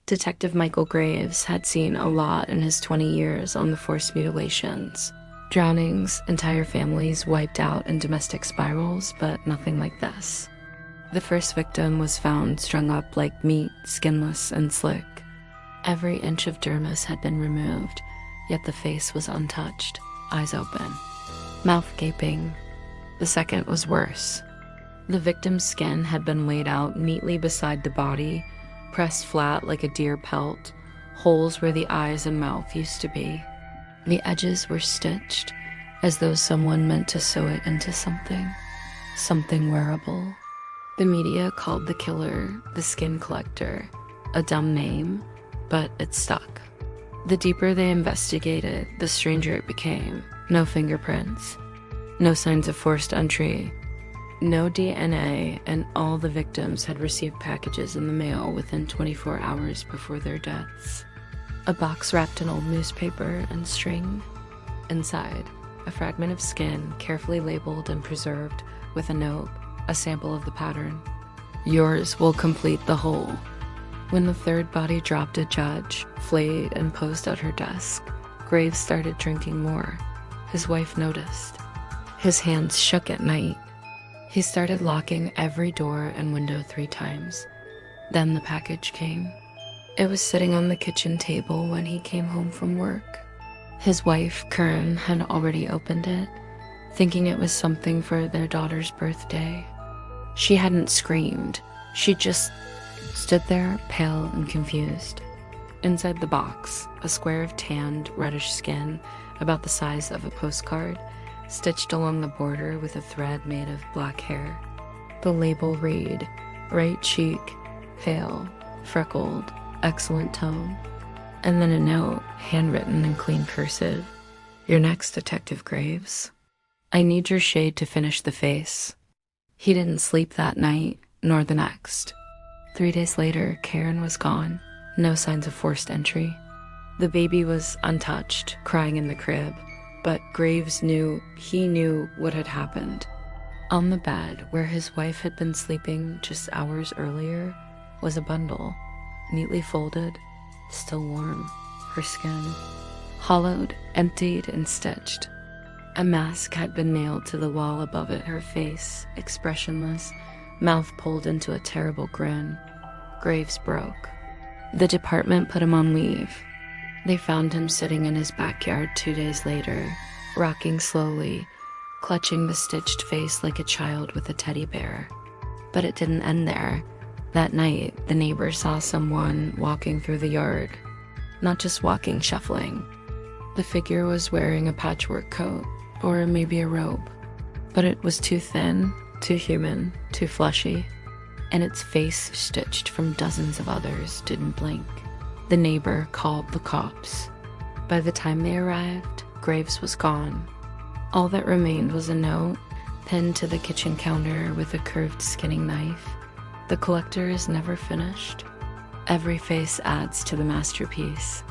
Detective Michael Graves had seen a lot in his 20 years on the forced mutilations. Drownings, entire families wiped out in domestic spirals, but nothing like this. The first victim was found strung up like meat, skinless and slick. Every inch of dermis had been removed, yet the face was untouched, eyes open, mouth gaping. The second was worse. The victim's skin had been laid out neatly beside the body, pressed flat like a deer pelt, holes where the eyes and mouth used to be. The edges were stitched, as though someone meant to sew it into something wearable. The media called the killer the skin collector, a dumb name, but it stuck. The deeper they investigated, the stranger it became. No fingerprints, no signs of forced entry, no DNA, and all the victims had received packages in the mail within 24 hours before their deaths. A box wrapped in old newspaper and string. Inside, a fragment of skin carefully labeled and preserved with a note, a sample of the pattern. Yours will complete the whole. When the third body dropped a judge, flayed and posed at her desk, Graves started drinking more. His wife noticed. His hands shook at night. He started locking every door and window 3 times. Then the package came. It was sitting on the kitchen table when he came home from work. His wife, Karen, had already opened it, thinking it was something for their daughter's birthday. She hadn't screamed. She just stood there, pale and confused. Inside the box, a square of tanned, reddish skin, about the size of a postcard, stitched along the border with a thread made of black hair. The label read, right cheek, pale, freckled, excellent tone. And then a note, handwritten in clean cursive. You're next, Detective Graves. I need your shade to finish the face. He didn't sleep that night, nor the next. 3 days later, Karen was gone. No signs of forced entry. The baby was untouched, crying in the crib. But Graves knew what had happened. On the bed, where his wife had been sleeping just hours earlier, was a bundle, neatly folded, still warm, her skin, hollowed, emptied, and stitched. A mask had been nailed to the wall above it, her face, expressionless, mouth pulled into a terrible grin. Graves broke. The department put him on leave. They found him sitting in his backyard 2 days later, rocking slowly, clutching the stitched face like a child with a teddy bear. But it didn't end there. That night, the neighbor saw someone walking through the yard. Not just walking, shuffling. The figure was wearing a patchwork coat, or maybe a robe. But it was too thin, too human, too fleshy. And its face, stitched from dozens of others, didn't blink. The neighbor called the cops. By the time they arrived, Graves was gone. All that remained was a note pinned to the kitchen counter with a curved skinning knife. The collector is never finished. Every face adds to the masterpiece.